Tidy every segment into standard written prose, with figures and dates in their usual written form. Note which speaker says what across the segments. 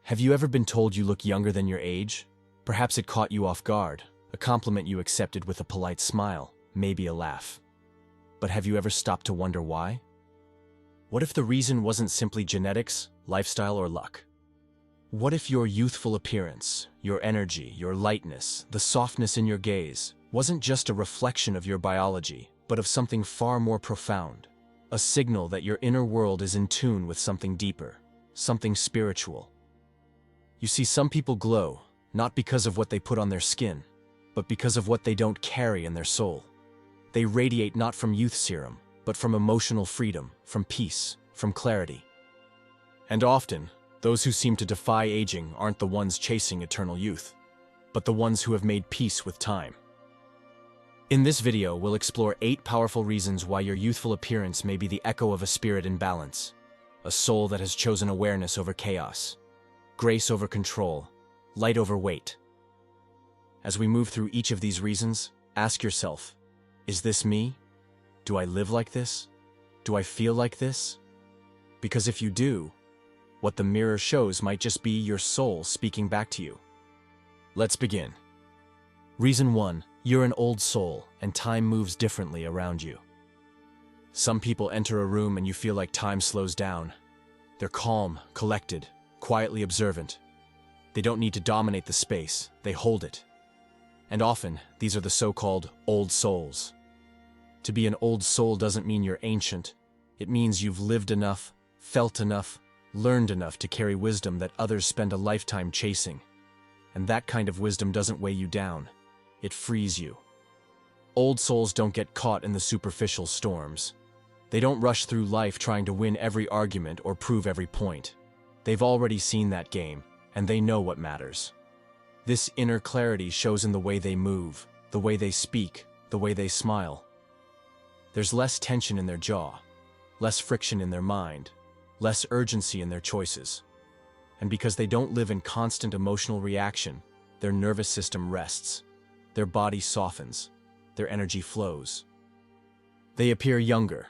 Speaker 1: Have you ever been told you look younger than your age? Perhaps it caught you off guard, a compliment you accepted with a polite smile, maybe a laugh. But have you ever stopped to wonder why? What if the reason wasn't simply genetics, lifestyle, or luck? What if your youthful appearance, your energy, your lightness, the softness in your gaze, wasn't just a reflection of your biology, but of something far more profound? A signal that your inner world is in tune with something deeper, something spiritual. You see, some people glow, not because of what they put on their skin, but because of what they don't carry in their soul. They radiate not from youth serum, but from emotional freedom, from peace, from clarity. And often, those who seem to defy aging aren't the ones chasing eternal youth, but the ones who have made peace with time. In this video, we'll explore 8 powerful reasons why your youthful appearance may be the echo of a spirit in balance, a soul that has chosen awareness over chaos, grace over control, light over weight. As we move through each of these reasons, ask yourself, is this me? Do I live like this? Do I feel like this? Because if you do, what the mirror shows might just be your soul speaking back to you. Let's begin. Reason 1, you're an old soul and time moves differently around you. Some people enter a room and you feel like time slows down. They're calm, collected, quietly observant. They don't need to dominate the space, they hold it. And often, these are the so-called old souls. To be an old soul doesn't mean you're ancient. It means you've lived enough, felt enough, learned enough to carry wisdom that others spend a lifetime chasing. And that kind of wisdom doesn't weigh you down. It frees you. Old souls don't get caught in the superficial storms. They don't rush through life trying to win every argument or prove every point. They've already seen that game, and they know what matters. This inner clarity shows in the way they move, the way they speak, the way they smile. There's less tension in their jaw, less friction in their mind, less urgency in their choices. And because they don't live in constant emotional reaction, their nervous system rests, their body softens, their energy flows. They appear younger,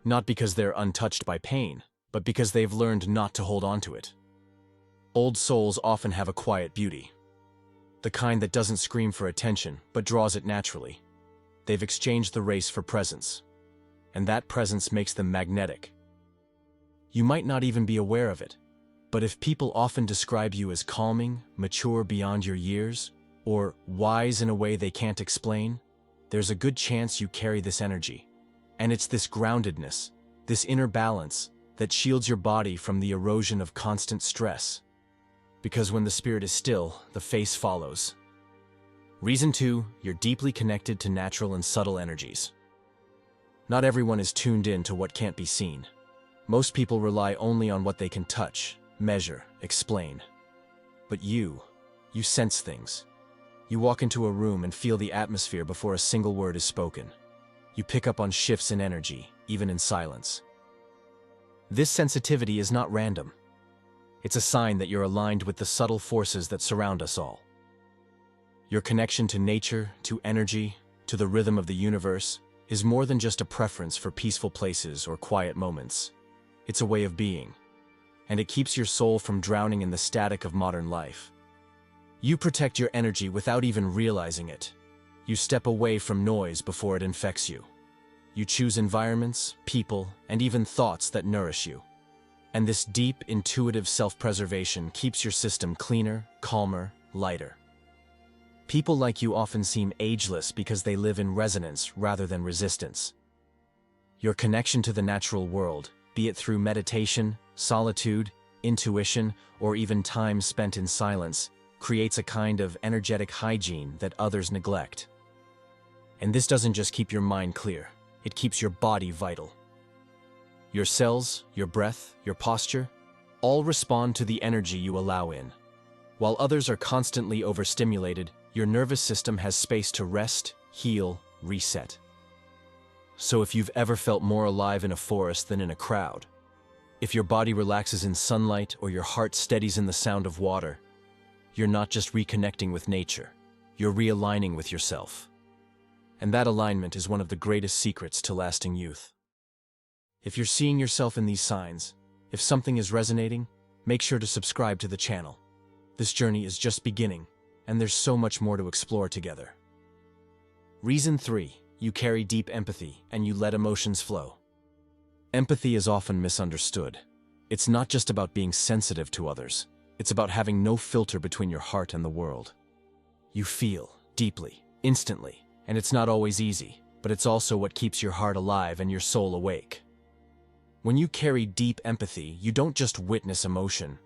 Speaker 1: not because they're untouched by pain, but because they've learned not to hold on to it. Old souls often have a quiet beauty, the kind that doesn't scream for attention, but draws it naturally. They've exchanged the race for presence, and that presence makes them magnetic. You might not even be aware of it, but if people often describe you as calming, mature beyond your years, or wise in a way they can't explain, there's a good chance you carry this energy. And it's this groundedness, this inner balance, that shields your body from the erosion of constant stress. Because when the spirit is still, the face follows. Reason 2, you're deeply connected to natural and subtle energies. Not everyone is tuned in to what can't be seen. Most people rely only on what they can touch, measure, explain. But you sense things. You walk into a room and feel the atmosphere before a single word is spoken. You pick up on shifts in energy, even in silence. This sensitivity is not random. It's a sign that you're aligned with the subtle forces that surround us all. Your connection to nature, to energy, to the rhythm of the universe is more than just a preference for peaceful places or quiet moments. It's a way of being, and it keeps your soul from drowning in the static of modern life. You protect your energy without even realizing it. You step away from noise before it infects you. You choose environments, people, and even thoughts that nourish you. And this deep, intuitive self-preservation keeps your system cleaner, calmer, lighter. People like you often seem ageless because they live in resonance rather than resistance. Your connection to the natural world, be it through meditation, solitude, intuition, or even time spent in silence, creates a kind of energetic hygiene that others neglect. And this doesn't just keep your mind clear. It keeps your body vital. Your cells, your breath, your posture, all respond to the energy you allow in. While others are constantly overstimulated, your nervous system has space to rest, heal, reset. So if you've ever felt more alive in a forest than in a crowd, if your body relaxes in sunlight or your heart steadies in the sound of water, you're not just reconnecting with nature, you're realigning with yourself. And that alignment is one of the greatest secrets to lasting youth. If you're seeing yourself in these signs, if something is resonating, make sure to subscribe to the channel. This journey is just beginning, and there's so much more to explore together. Reason 3. You carry deep empathy, and you let emotions flow. Empathy is often misunderstood. It's not just about being sensitive to others. It's about having no filter between your heart and the world. You feel deeply, instantly, and it's not always easy, but it's also what keeps your heart alive and your soul awake. When you carry deep empathy, you don't just witness emotion,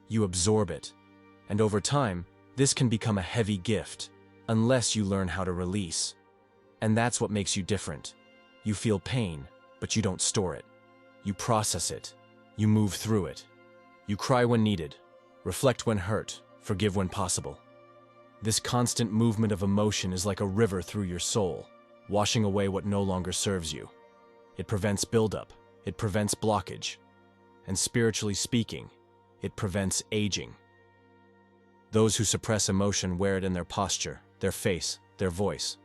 Speaker 1: you absorb it. And over time, this can become a heavy gift, unless you learn how to release. And that's what makes you different. You feel pain, but you don't store it. You process it. You move through it. You cry when needed, reflect when hurt, forgive when possible. This constant movement of emotion is like a river through your soul, washing away what no longer serves you. It prevents buildup. It prevents blockage. And spiritually speaking, it prevents aging. Those who suppress emotion wear it in their posture, their face, their voice.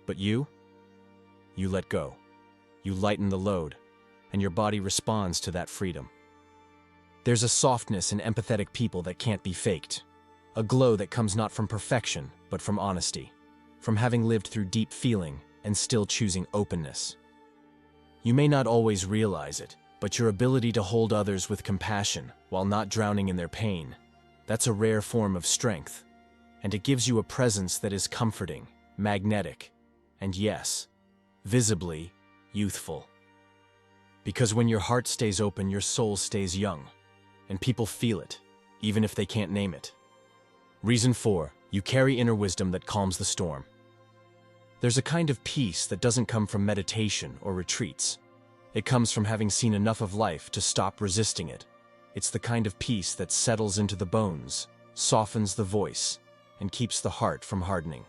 Speaker 1: But you let go. You lighten the load, and your body responds to that freedom. There's a softness in empathetic people that can't be faked. A glow that comes not from perfection, but from honesty. From having lived through deep feeling and still choosing openness. You may not always realize it, but your ability to hold others with compassion while not drowning in their pain, that's a rare form of strength. And it gives you a presence that is comforting, magnetic, and yes, visibly youthful. Because when your heart stays open, your soul stays young, and people feel it, even if they can't name it. Reason 4. You carry inner wisdom that calms the storm. There's a kind of peace that doesn't come from meditation or retreats. It comes from having seen enough of life to stop resisting it. It's the kind of peace that settles into the bones, softens the voice, and keeps the heart from hardening.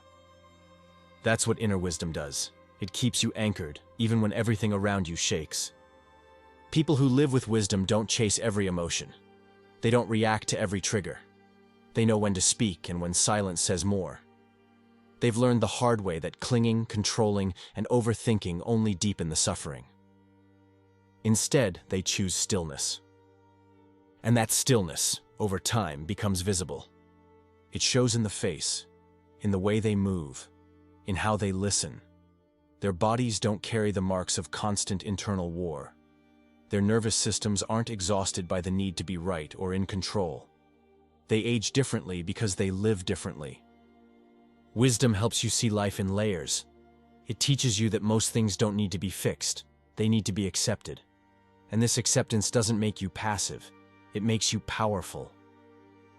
Speaker 1: That's what inner wisdom does. It keeps you anchored, even when everything around you shakes. People who live with wisdom don't chase every emotion. They don't react to every trigger. They know when to speak and when silence says more. They've learned the hard way that clinging, controlling, and overthinking only deepen the suffering. Instead, they choose stillness. And that stillness, over time, becomes visible. It shows in the face, in the way they move, in how they listen. Their bodies don't carry the marks of constant internal war. Their nervous systems aren't exhausted by the need to be right or in control. They age differently because they live differently. Wisdom helps you see life in layers. It teaches you that most things don't need to be fixed. They need to be accepted. And this acceptance doesn't make you passive. It makes you powerful.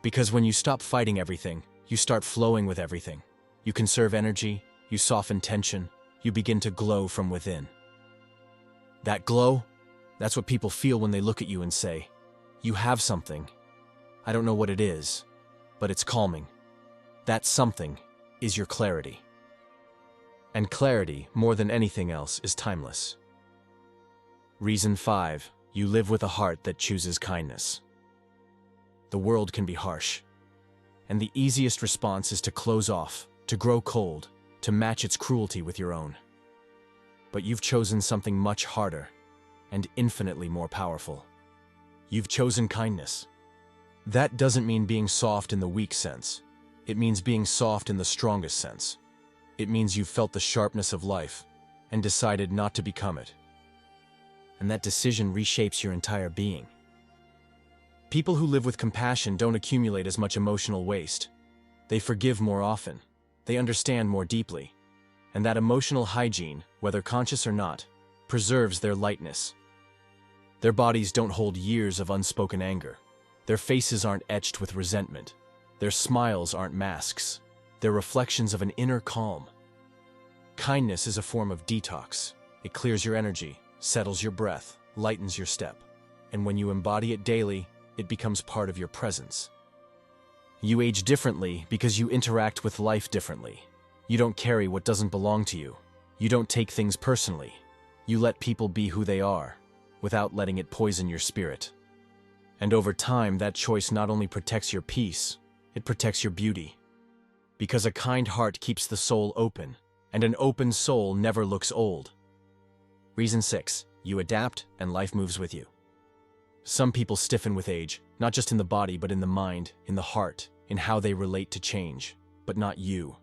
Speaker 1: Because when you stop fighting everything, you start flowing with everything. You conserve energy, you soften tension, you begin to glow from within. That glow, that's what people feel when they look at you and say, "You have something. I don't know what it is, but it's calming." That something is your clarity. And clarity, more than anything else, is timeless. Reason 5. You live with a heart that chooses kindness. The world can be harsh, and the easiest response is to close off, to grow cold, to match its cruelty with your own. But you've chosen something much harder and infinitely more powerful. You've chosen kindness. That doesn't mean being soft in the weak sense. It means being soft in the strongest sense. It means you've felt the sharpness of life and decided not to become it. And that decision reshapes your entire being. People who live with compassion don't accumulate as much emotional waste. They forgive more often. They understand more deeply. And that emotional hygiene, whether conscious or not, preserves their lightness. Their bodies don't hold years of unspoken anger. Their faces aren't etched with resentment. Their smiles aren't masks. They're reflections of an inner calm. Kindness is a form of detox. It clears your energy, settles your breath, lightens your step. And when you embody it daily, it becomes part of your presence. You age differently because you interact with life differently. You don't carry what doesn't belong to you. You don't take things personally. You let people be who they are, without letting it poison your spirit. And over time, that choice not only protects your peace, it protects your beauty. Because a kind heart keeps the soul open, and an open soul never looks old. Reason 6. You adapt, and life moves with you. Some people stiffen with age, not just in the body, but in the mind, in the heart, in how they relate to change. But not you.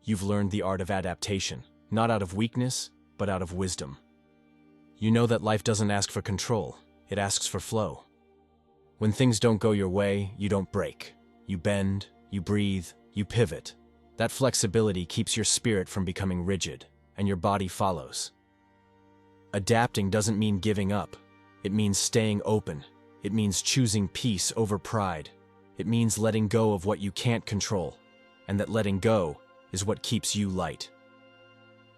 Speaker 1: You've learned the art of adaptation, not out of weakness, but out of wisdom. You know that life doesn't ask for control, it asks for flow. When things don't go your way, you don't break. You bend, you breathe, you pivot. That flexibility keeps your spirit from becoming rigid, and your body follows. Adapting doesn't mean giving up. It means staying open. It means choosing peace over pride. It means letting go of what you can't control, and that letting go is what keeps you light.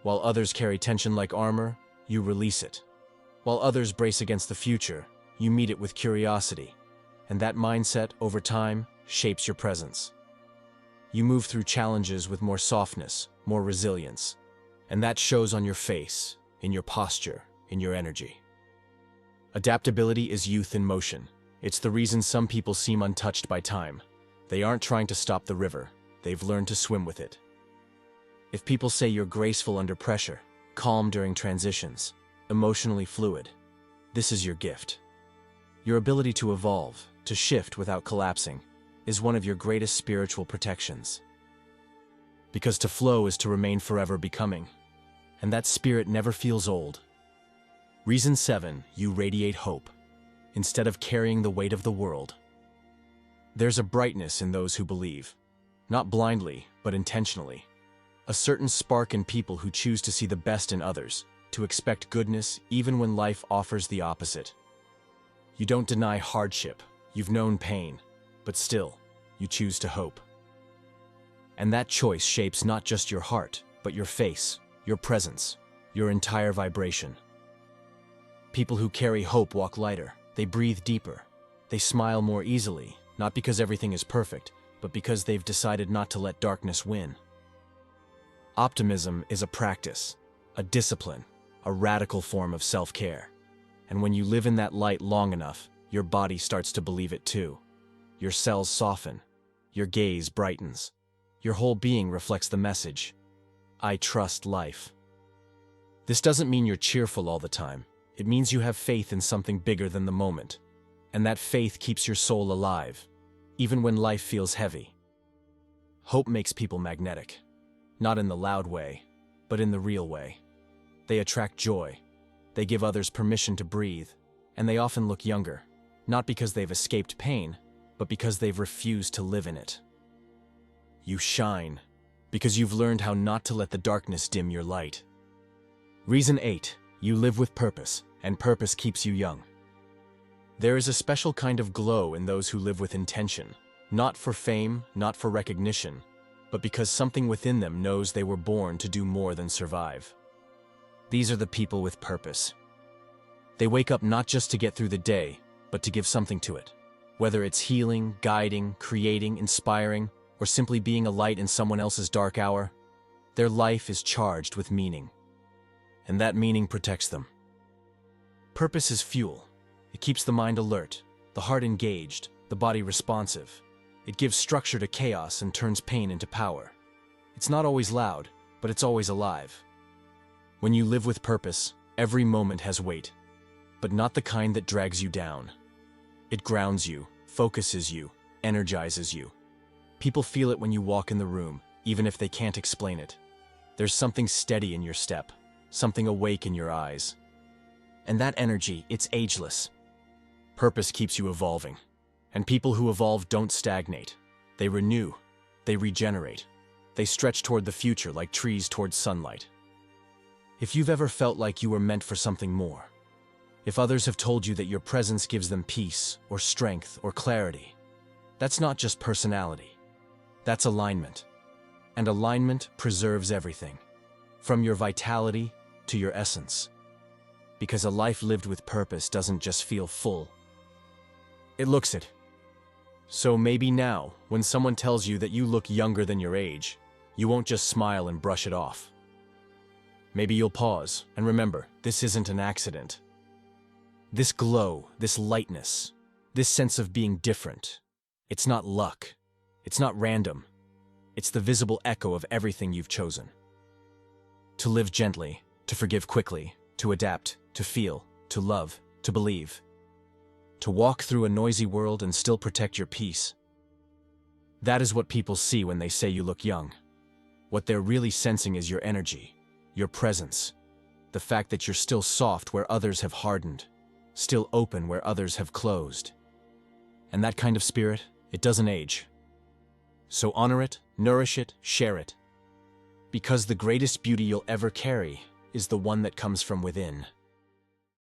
Speaker 1: While others carry tension like armor, you release it. While others brace against the future, you meet it with curiosity, and that mindset, over time, shapes your presence. You move through challenges with more softness, more resilience, and that shows on your face, in your posture, in your energy. Adaptability is youth in motion. It's the reason some people seem untouched by time. They aren't trying to stop the river, they've learned to swim with it. If people say you're graceful under pressure, calm during transitions, emotionally fluid, this is your gift. Your ability to evolve, to shift without collapsing, is one of your greatest spiritual protections. Because to flow is to remain forever becoming, and that spirit never feels old. Reason 7, you radiate hope, instead of carrying the weight of the world. There's a brightness in those who believe, not blindly, but intentionally. A certain spark in people who choose to see the best in others, to expect goodness even when life offers the opposite. You don't deny hardship, you've known pain, but still, you choose to hope. And that choice shapes not just your heart, but your face, your presence, your entire vibration. People who carry hope walk lighter, they breathe deeper, they smile more easily, not because everything is perfect, but because they've decided not to let darkness win. Optimism is a practice, a discipline, a radical form of self-care. And when you live in that light long enough, your body starts to believe it too. Your cells soften, your gaze brightens, your whole being reflects the message, I trust life. This doesn't mean you're cheerful all the time. It means you have faith in something bigger than the moment, and that faith keeps your soul alive, even when life feels heavy. Hope makes people magnetic, not in the loud way, but in the real way. They attract joy, they give others permission to breathe, and they often look younger, not because they've escaped pain, but because they've refused to live in it. You shine, because you've learned how not to let the darkness dim your light. Reason 8. You live with purpose, and purpose keeps you young. There is a special kind of glow in those who live with intention, not for fame, not for recognition, but because something within them knows they were born to do more than survive. These are the people with purpose. They wake up not just to get through the day, but to give something to it. Whether it's healing, guiding, creating, inspiring, or simply being a light in someone else's dark hour, their life is charged with meaning. And that meaning protects them. Purpose is fuel. It keeps the mind alert, the heart engaged, the body responsive. It gives structure to chaos and turns pain into power. It's not always loud, but it's always alive. When you live with purpose, every moment has weight, but not the kind that drags you down. It grounds you, focuses you, energizes you. People feel it when you walk in the room, even if they can't explain it. There's something steady in your step, something awake in your eyes. And that energy, it's ageless. Purpose keeps you evolving. And people who evolve don't stagnate. They renew. They regenerate. They stretch toward the future like trees toward sunlight. If you've ever felt like you were meant for something more, if others have told you that your presence gives them peace, or strength, or clarity, that's not just personality. That's alignment. And alignment preserves everything, from your vitality to your essence. Because a life lived with purpose doesn't just feel full. It looks it. So maybe now, when someone tells you that you look younger than your age, you won't just smile and brush it off. Maybe you'll pause and remember, this isn't an accident. This glow, this lightness, this sense of being different, it's not luck. It's not random. It's the visible echo of everything you've chosen. To live gently, to forgive quickly, to adapt, to feel, to love, to believe. to walk through a noisy world and still protect your peace. That is what people see when they say you look young. What they're really sensing is your energy, your presence, the fact that you're still soft where others have hardened, still open where others have closed. And that kind of spirit, it doesn't age. So honor it, nourish it, share it. Because the greatest beauty you'll ever carry is the one that comes from within.